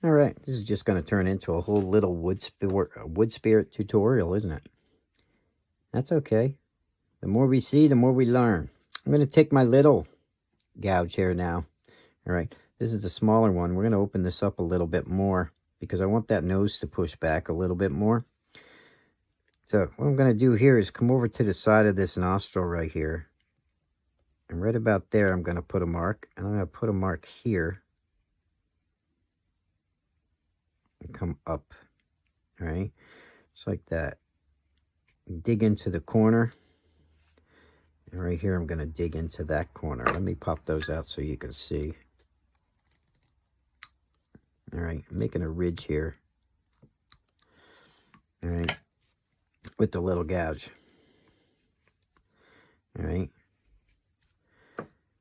All right, this is just going to turn into a whole little wood spirit tutorial, isn't it? That's okay. The more we see, the more we learn. I'm going to take my little gouge here now. All right, this is the smaller one. We're going to open this up a little bit more because I want that nose to push back a little bit more. So what I'm going to do here is come over to the side of this nostril right here. And right about there, I'm going to put a mark. And I'm going to put a mark here. And come up. All right, just like that. Dig into the corner. And right here, I'm going to dig into that corner. Let me pop those out so you can see. All right, I'm making a ridge here. All right, with the little gouge. All right.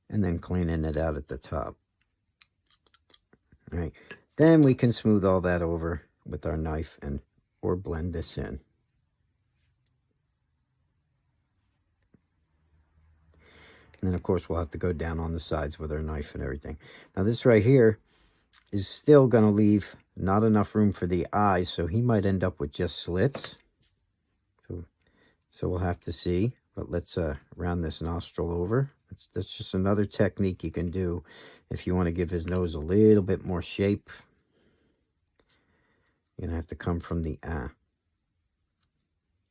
And then cleaning it out at the top. All right. Then we can smooth all that over with our knife or blend this in. And then, of course, we'll have to go down on the sides with our knife and everything. Now, this right here is still going to leave not enough room for the eyes, so he might end up with just slits. So we'll have to see. But let's round this nostril over. That's just another technique you can do if you want to give his nose a little bit more shape. You're going to have to come from the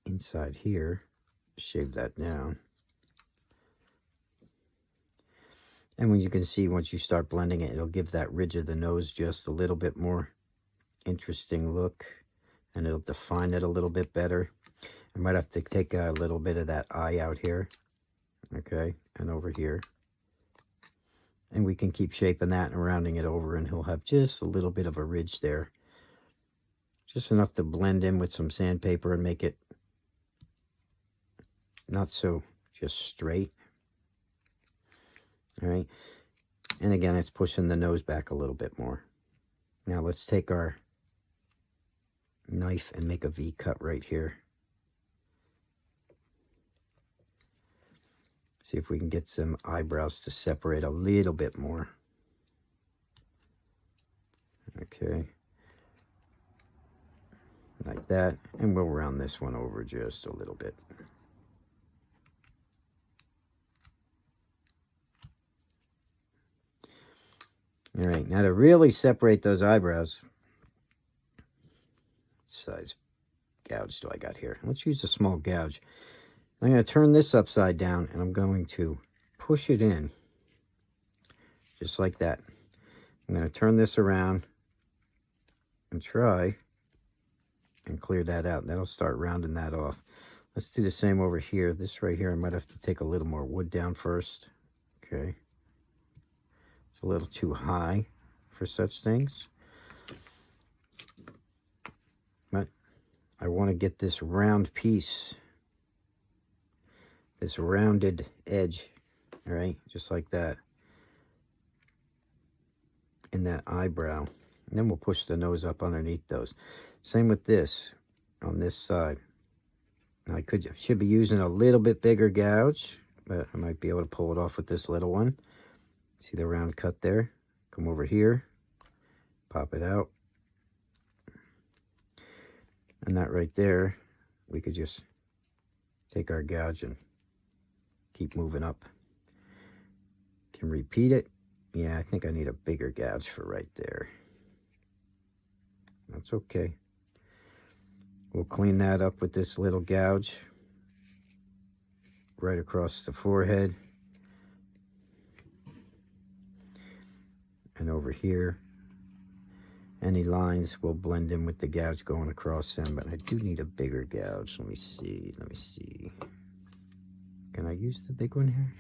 inside here, shave that down. And when you can see, once you start blending it, it'll give that ridge of the nose just a little bit more interesting look, and it'll define it a little bit better. I might have to take a little bit of that eye out here, okay, and over here. And we can keep shaping that and rounding it over, and he'll have just a little bit of a ridge there. Just enough to blend in with some sandpaper and make it not so just straight. All right. And again, it's pushing the nose back a little bit more. Now let's take our knife and make a V cut right here. See if we can get some eyebrows to separate a little bit more. Okay. Like that. And we'll round this one over just a little bit. All right, now to really separate those eyebrows, what size gouge do I got here? Let's use a small gouge. I'm going to turn this upside down, and I'm going to push it in, just like that. I'm going to turn this around and try and clear that out. That'll start rounding that off. Let's do the same over here. This right here, I might have to take a little more wood down first. Okay. A little too high for such things, but I want to get this round piece, this rounded edge, all right, just like that, in that eyebrow, and then we'll push the nose up underneath those. Same with this on this side. Now I should be using a little bit bigger gouge, but I might be able to pull it off with this little one. See the round cut there? Come over here, pop it out. And that right there, we could just take our gouge and keep moving up. Can repeat it. Yeah, I think I need a bigger gouge for right there. That's okay. We'll clean that up with this little gouge right across the forehead. And over here, any lines will blend in with the gouge going across them, but I do need a bigger gouge. Let me see. Can I use the big one here?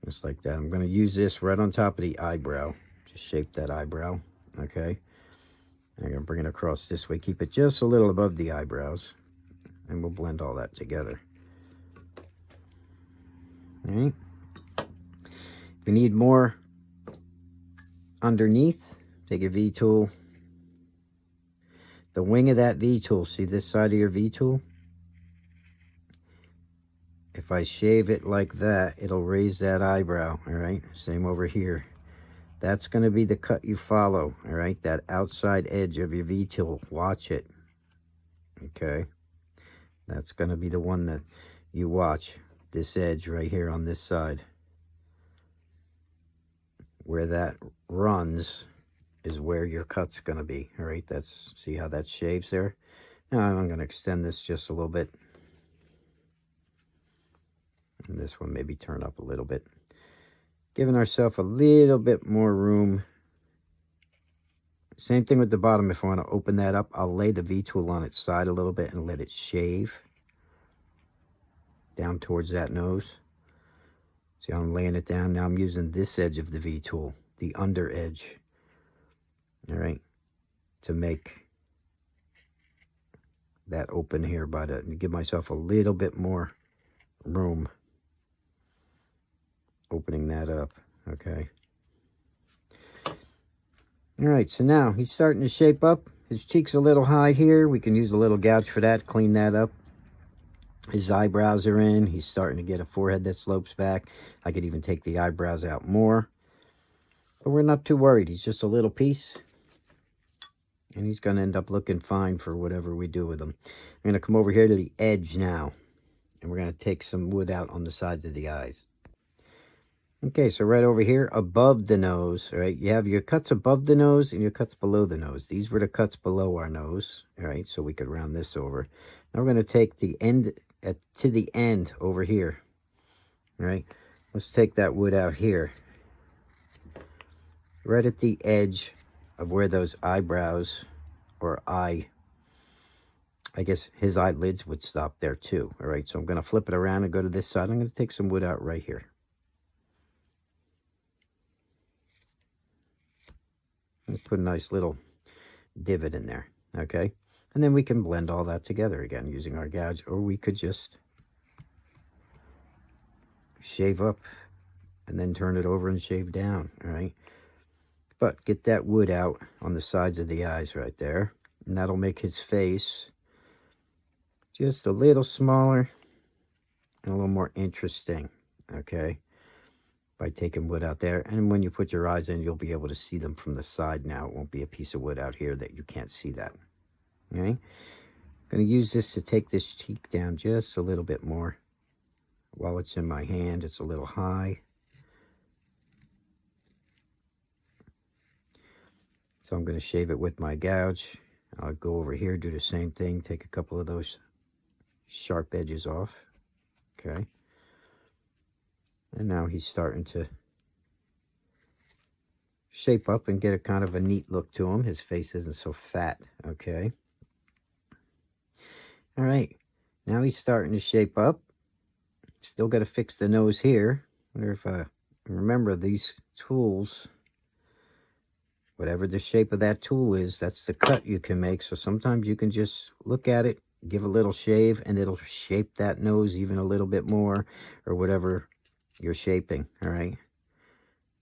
Just like that. I'm going to use this right on top of the eyebrow. Just shape that eyebrow, okay? I'm going to bring it across this way. Keep it just a little above the eyebrows, and we'll blend all that together. All right. If you need more underneath, take your V-tool. The wing of that V-tool, see this side of your V-tool? if I shave it like that, it'll raise that eyebrow, all right? Same over here. That's going to be the cut you follow, all right? That outside edge of your V-tool. Watch it, okay? That's going to be the one that you watch. This edge right here on this side. Where that runs is where your cut's going to be, all right? That's, see how that shaves there? Now I'm going to extend this just a little bit. And this one maybe turn up a little bit. Giving ourselves a little bit more room. Same thing with the bottom. If I want to open that up, I'll lay the V-tool on its side a little bit and let it shave down towards that nose. See how I'm laying it down? Now I'm using this edge of the V-tool, the under edge, all right, to make that open here, but give myself a little bit more room opening that up, okay? All right, so now he's starting to shape up. His cheek's a little high here. We can use a little gouge for that, clean that up. His eyebrows are in. He's starting to get a forehead that slopes back. I could even take the eyebrows out more. But we're not too worried. He's just a little piece. And he's going to end up looking fine for whatever we do with him. I'm going to come over here to the edge now. And we're going to take some wood out on the sides of the eyes. Okay, so right over here, above the nose, all right, you have your cuts above the nose and your cuts below the nose. These were the cuts below our nose, all right, so we could round this over. Now we're going to take the end to the end over here, all right. Let's take that wood out here, right at the edge of where those eyebrows, or I guess his eyelids would stop there too, all right. So I'm going to flip it around and go to this side. I'm going to take some wood out right here. Let's put a nice little divot in there, okay? And then we can blend all that together again using our gouge, or we could just shave up and then turn it over and shave down, all right? But get that wood out on the sides of the eyes right there, and that'll make his face just a little smaller and a little more interesting, okay? By taking wood out there, and when you put your eyes in, you'll be able to see them from the side now. It won't be a piece of wood out here that you can't see that. Okay, I'm going to use this to take this cheek down just a little bit more. While it's in my hand, it's a little high, so I'm going to shave it with my gouge. I'll go over here, do the same thing, take a couple of those sharp edges off. Okay, and now he's starting to shape up and get a kind of a neat look to him. His face isn't so fat, okay? All right, now he's starting to shape up. Still got to fix the nose here. Wonder if I remember these tools, whatever the shape of that tool is, that's the cut you can make. So sometimes you can just look at it, give a little shave, and it'll shape that nose even a little bit more, or whatever you're shaping, all right?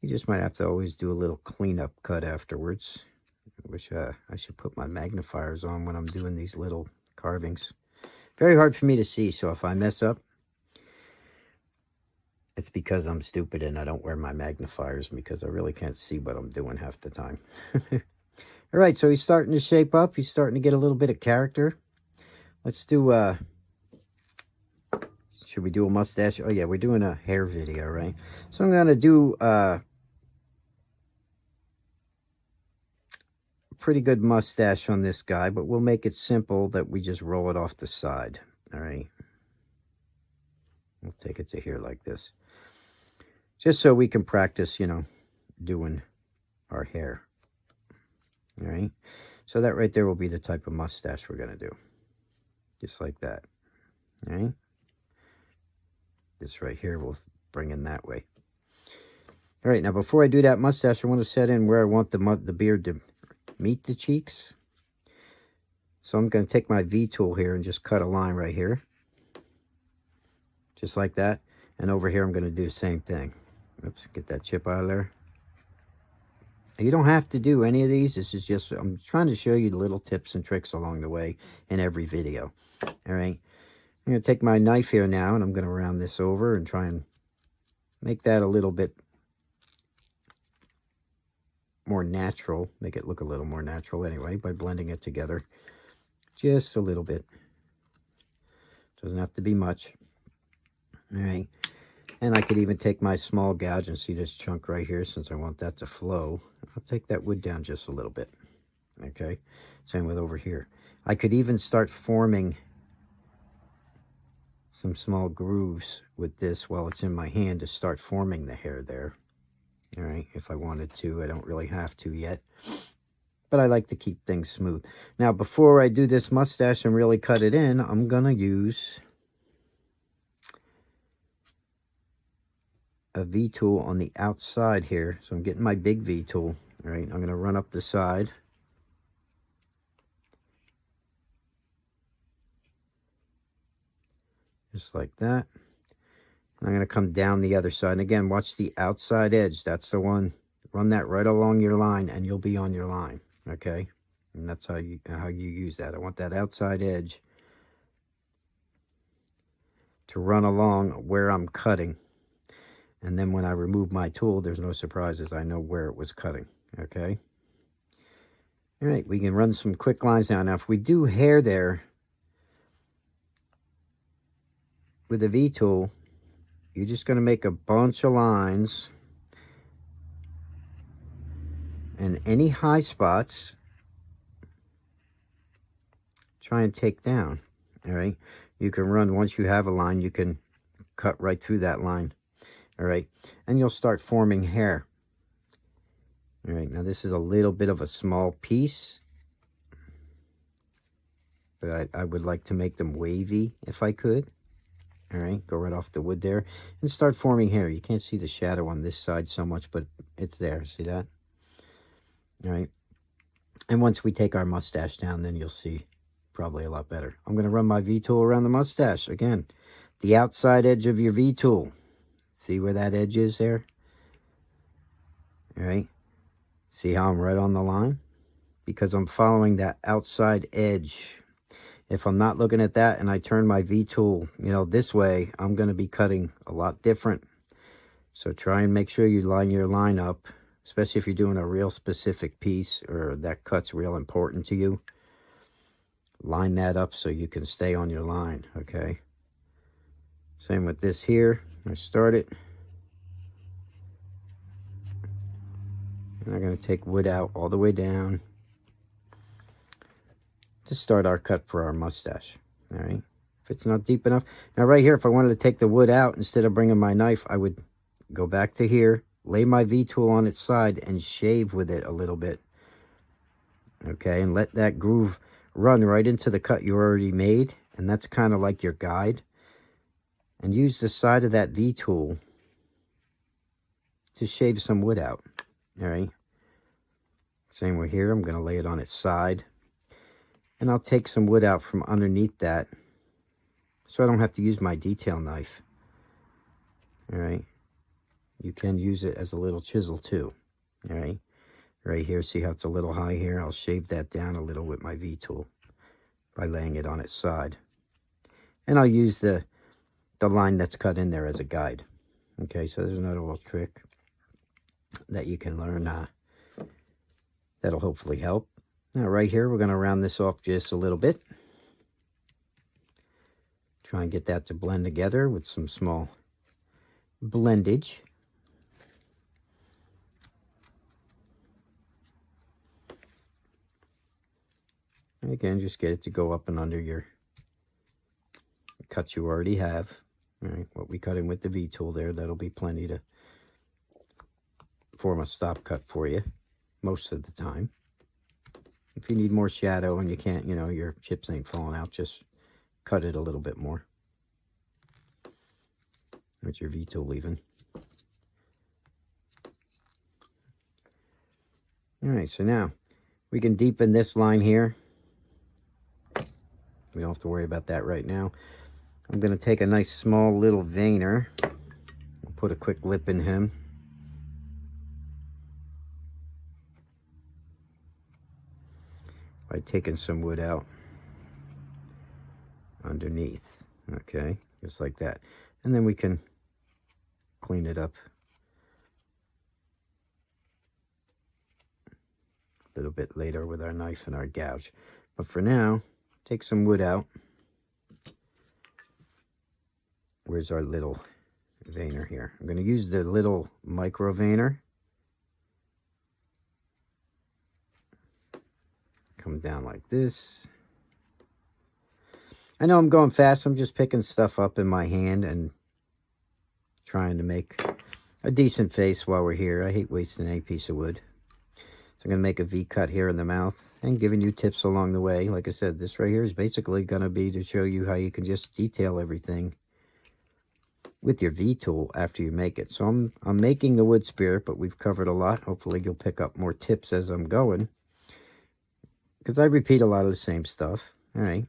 You just might have to always do a little cleanup cut afterwards. I wish I should put my magnifiers on when I'm doing these little carvings. Very hard for me to see, so if I mess up, it's because I'm stupid and I don't wear my magnifiers, because I really can't see what I'm doing half the time. All right, so he's starting to shape up. He's starting to get a little bit of character. Let's do, should we do a mustache? Oh, yeah, we're doing a hair video, right? So I'm going to do pretty good mustache on this guy, but we'll make it simple that we just roll it off the side. All right, we'll take it to here like this, just so we can practice, you know, doing our hair. All right, so that right there will be the type of mustache we're going to do, just like that. All right, this right here will bring in that way. All right, now before I do that mustache, I want to set in where I want the beard to meet the cheeks. So I'm going to take my V-tool here and just cut a line right here, just like that. And over here I'm going to do the same thing. Oops, get that chip out of there. You don't have to do any of these. This is just, I'm trying to show you the little tips and tricks along the way in every video. All right, I'm going to take my knife here now, and I'm going to round this over and try and make that a little bit more natural. Make it look a little more natural anyway by blending it together just a little bit. Doesn't have to be much. All right. And I could even take my small gouge and see this chunk right here, since I want that to flow. I'll take that wood down just a little bit. Okay. Same with over here. I could even start forming some small grooves with this while it's in my hand to start forming the hair there. All right. If I wanted to, I don't really have to yet, but I like to keep things smooth. Now, before I do this mustache and really cut it in, I'm going to use a V-tool on the outside here. So I'm getting my big V-tool. All right, I'm going to run up the side. Just like that. And I'm going to come down the other side. And again, watch the outside edge. That's the one. Run that right along your line and you'll be on your line. Okay? And that's how you use that. I want that outside edge to run along where I'm cutting. And then when I remove my tool, there's no surprises. I know where it was cutting. Okay? All right, we can run some quick lines now. Now, if we do hair there with a V-tool, you're just going to make a bunch of lines. And any high spots, try and take down. All right? You can run, once you have a line, you can cut right through that line. All right? And you'll start forming hair. All right, now this is a little bit of a small piece, but I would like to make them wavy if I could. All right, go right off the wood there and start forming hair. You can't see the shadow on this side so much, but it's there. See that? All right. And once we take our mustache down, then you'll see probably a lot better. I'm going to run my V-tool around the mustache. Again, the outside edge of your V-tool. See where that edge is there? All right. See how I'm right on the line? Because I'm following that outside edge. If I'm not looking at that and I turn my V-tool, this way, I'm going to be cutting a lot different. So try and make sure you line your line up, especially if you're doing a real specific piece or that cut's real important to you. Line that up so you can stay on your line, okay? Same with this here. I start it. And I'm going to take wood out all the way down to start our cut for our mustache. All right, if it's not deep enough. Now right here, if I wanted to take the wood out, instead of bringing my knife, I would go back to here, lay my V-tool on its side and shave with it a little bit. Okay, and let that groove run right into the cut you already made. And that's kind of like your guide. And use the side of that V-tool to shave some wood out. All right, same way here. I'm going to lay it on its side. And I'll take some wood out from underneath that so I don't have to use my detail knife. All right. You can use it as a little chisel too. All right. Right here, see how it's a little high here? I'll shave that down a little with my V-tool by laying it on its side. And I'll use the line that's cut in there as a guide. Okay, so there's another little trick that you can learn that'll hopefully help. Now right here, we're going to round this off just a little bit. Try and get that to blend together with some small blendage. And again, just get it to go up and under your cuts you already have. All right, what we cut in with the V-tool there, that'll be plenty to form a stop cut for you most of the time. If you need more shadow and you can't, your chips ain't falling out, just cut it a little bit more with your V-tool even. All right, so now we can deepen this line here. We don't have to worry about that right now. I'm going to take a nice small little veiner and put a quick lip in him. By taking some wood out underneath. Okay, just like that. And then we can clean it up a little bit later with our knife and our gouge. But for now, take some wood out. Where's our little veiner here? I'm going to use the little micro veiner. Come down like this. I know I'm going fast. I'm just picking stuff up in my hand and trying to make a decent face while we're here. I hate wasting any piece of wood. So I'm going to make a V cut here in the mouth and giving you tips along the way. Like I said, this right here is basically going to be to show you how you can just detail everything with your V tool after you make it. So I'm making the wood spear, but we've covered a lot. Hopefully you'll pick up more tips as I'm going, because I repeat a lot of the same stuff. All right.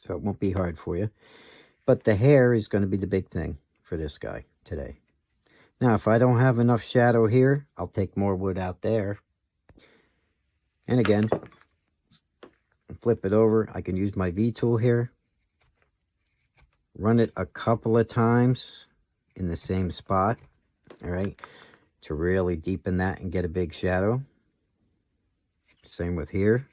So it won't be hard for you. But the hair is going to be the big thing for this guy today. Now, if I don't have enough shadow here, I'll take more wood out there. And again, flip it over. I can use my V tool here. Run it a couple of times in the same spot. All right. To really deepen that and get a big shadow. Same with here.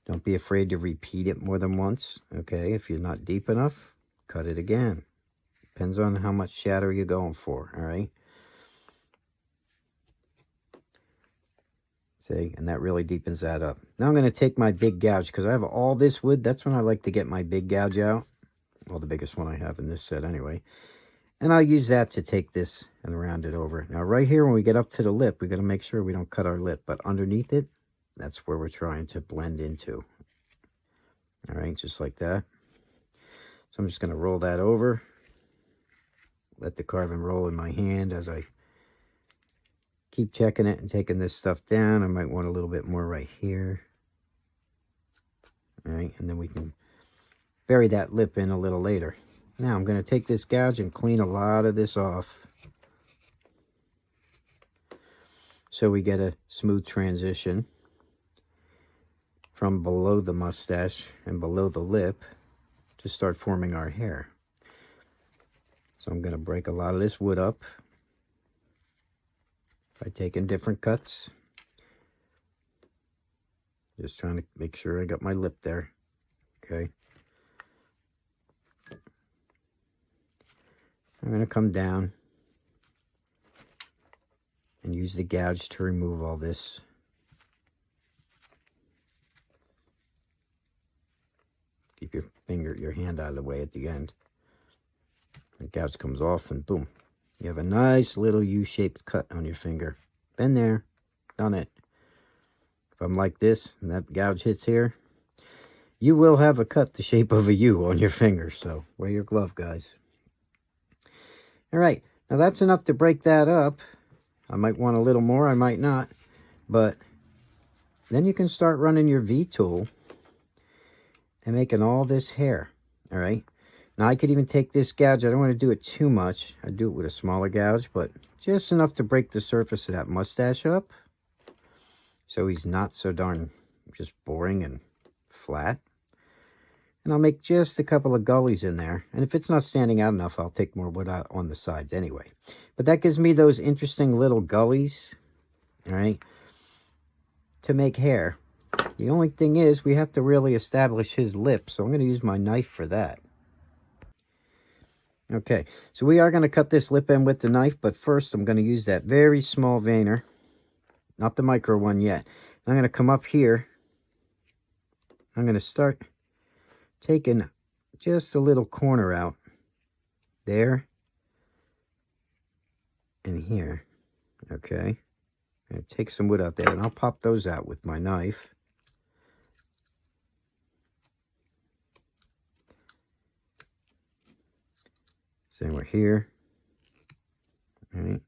Don't be afraid to repeat it more than once. Okay. If you're not deep enough, cut it again. Depends on how much shadow you're going for. All right. See, and that really deepens that up. Now I'm going to take my big gouge because I have all this wood. That's when I like to get my big gouge out. Well, the biggest one I have in this set anyway. And I'll use that to take this and round it over. Now right here, when we get up to the lip, we got to make sure we don't cut our lip. But underneath it, that's where we're trying to blend into. All right, just like that. So I'm just going to roll that over. Let the carving roll in my hand as I keep checking it and taking this stuff down. I might want a little bit more right here. All right, and then we can bury that lip in a little later. Now I'm going to take this gouge and clean a lot of this off, so we get a smooth transition from below the mustache and below the lip to start forming our hair. So I'm going to break a lot of this wood up by taking different cuts. Just trying to make sure I got my lip there. Okay. I'm going to come down and use the gouge to remove all this. Keep your hand out of the way at the end. The gouge comes off and boom. You have a nice little U-shaped cut on your finger. Been there, done it. If I'm like this and that gouge hits here, you will have a cut the shape of a U on your finger. So wear your glove, guys. All right, now that's enough to break that up. I might want a little more, I might not. But then you can start running your V tool and making all this hair. All right. Now I could even take this gouge. I don't want to do it too much. I do it with a smaller gouge, but just enough to break the surface of that mustache up, so he's not so darn just boring and flat. And I'll make just a couple of gullies in there. And if it's not standing out enough, I'll take more wood out on the sides anyway. But that gives me those interesting little gullies, all right, to make hair. The only thing is we have to really establish his lip, so I'm going to use my knife for that. Okay, so we are going to cut this lip end with the knife, but first I'm going to use that very small veiner, not the micro one yet. I'm going to come up here. I'm going to start taking just a little corner out there and here. Okay, I'm going to take some wood out there, and I'll pop those out with my knife. Same way here. All right.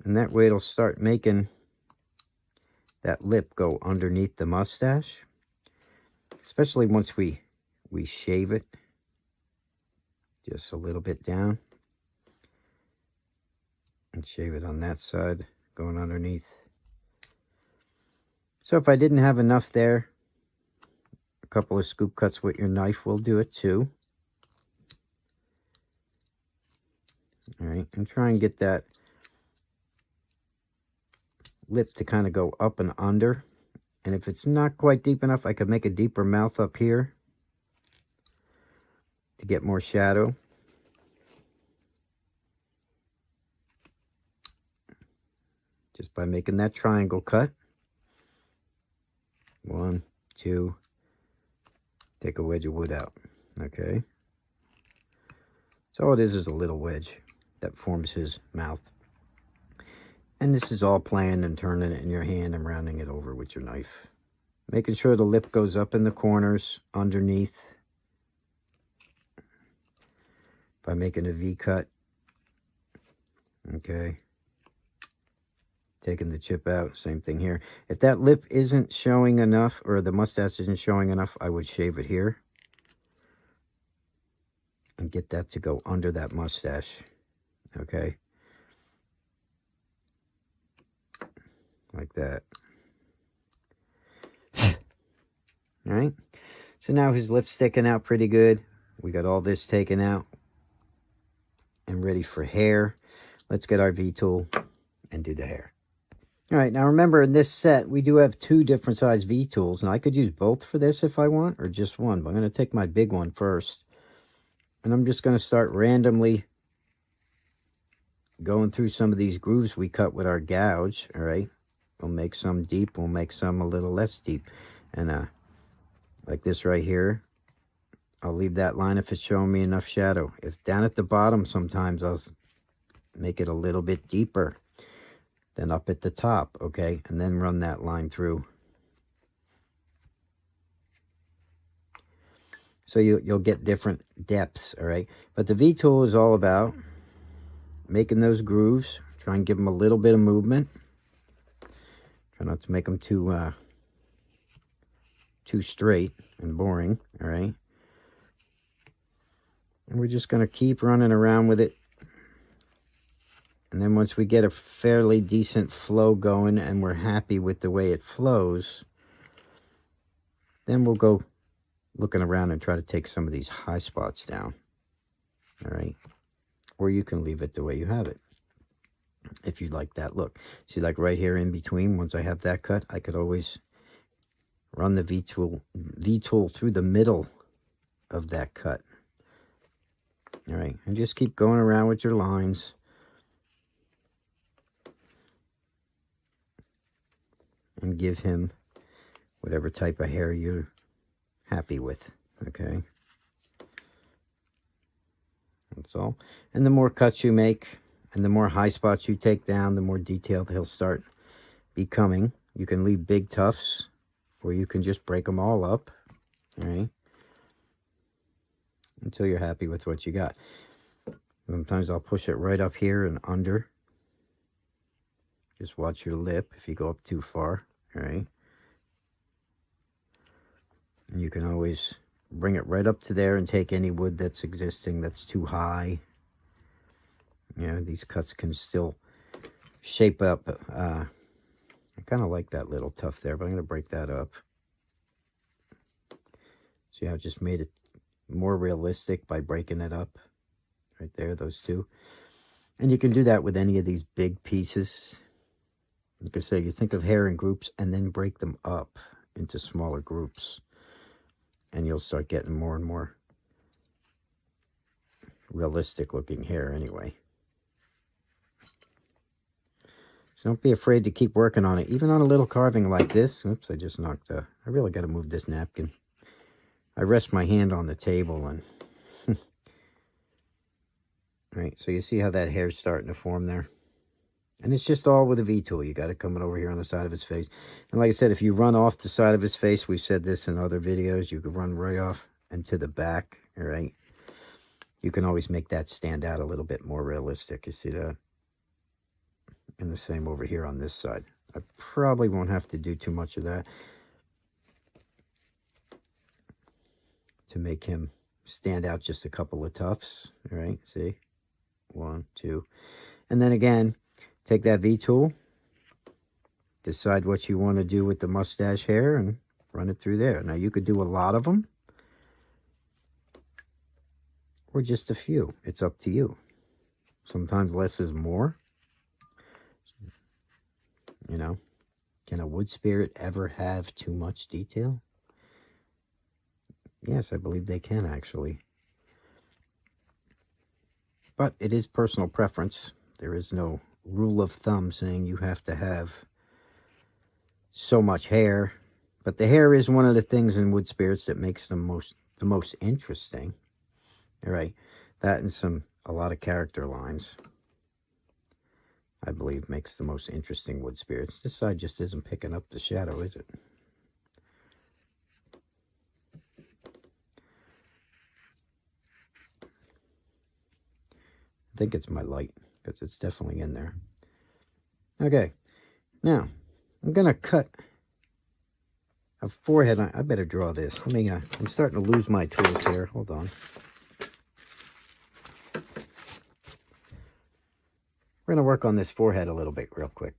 And that way it'll start making that lip go underneath the mustache, especially once we shave it just a little bit down and shave it on that side going underneath. So if I didn't have enough there, a couple of scoop cuts with your knife will do it too. All right, and try and get that lip to kind of go up and under. And if it's not quite deep enough, I could make a deeper mouth up here to get more shadow. Just by making that triangle cut. 1, 2, take a wedge of wood out. Okay. So all it is a little wedge that forms his mouth. And this is all playing and turning it in your hand and rounding it over with your knife. Making sure the lip goes up in the corners underneath by making a V cut. Okay. Taking the chip out, same thing here. If that lip isn't showing enough, or the mustache isn't showing enough, I would shave it here. And get that to go under that mustache. Okay. Like that. All right. So now his lip's sticking out pretty good. We got all this taken out and ready for hair. Let's get our V-tool and do the hair. All right, now remember in this set, we do have 2 different size V-tools. Now I could use both for this if I want, or just one, but I'm going to take my big one first. And I'm just going to start randomly going through some of these grooves we cut with our gouge, all right? We'll make some deep, we'll make some a little less deep. And like this right here, I'll leave that line if it's showing me enough shadow. If down at the bottom, sometimes I'll make it a little bit deeper than up at the top, okay? And then run that line through. So you'll get different depths, all right? But the V-tool is all about making those grooves. Try and give them a little bit of movement. Try not to make them too straight and boring, all right? And we're just going to keep running around with it. And then once we get a fairly decent flow going and we're happy with the way it flows, then we'll go looking around and try to take some of these high spots down. All right. Or you can leave it the way you have it if you like that look. See, like right here in between, once I have that cut, I could always run the V-tool through the middle of that cut. All right. And just keep going around with your lines. And give him whatever type of hair you're happy with, okay? That's all. And the more cuts you make and the more high spots you take down, the more detailed he'll start becoming. You can leave big tufts, or you can just break them all up, all right? Until you're happy with what you got. Sometimes I'll push it right up here and under. Just watch your lip if you go up too far, all right? And you can always bring it right up to there and take any wood that's existing that's too high. You know, these cuts can still shape up. I kind of like that little tuft there, but I'm going to break that up. See how I just made it more realistic by breaking it up? Right there, those two. And you can do that with any of these big pieces. Like I say, you think of hair in groups and then break them up into smaller groups. And you'll start getting more and more realistic looking hair anyway. So don't be afraid to keep working on it. Even on a little carving like this. Oops, I just knocked, I really got to move this napkin. I rest my hand on the table and... Right, so you see how that hair's starting to form there? And it's just all with a V-tool. You got it coming over here on the side of his face. And like I said, if you run off the side of his face, we've said this in other videos, you could run right off and to the back, all right? You can always make that stand out a little bit more realistic. You see that? And the same over here on this side. I probably won't have to do too much of that to make him stand out just a couple of tufts, all right? See? 1, 2. And then again, take that V-tool decide what you want to do with the mustache hair and run it through there. Now, you could do a lot of them or just a few. It's up to you. Sometimes less is more. You know, can a wood spirit ever have too much detail? Yes, I believe they can actually. But it is personal preference. There is no rule of thumb saying you have to have so much hair. But the hair is one of the things in wood spirits that makes them the most interesting. All right, that and a lot of character lines, I believe, makes the most interesting wood spirits. This side just isn't picking up the shadow, is it? I think it's my light, because it's definitely in there. Okay, now I'm gonna cut a forehead. I better draw this. Let me. I'm starting to lose my tools here. Hold on. We're gonna work on this forehead a little bit real quick.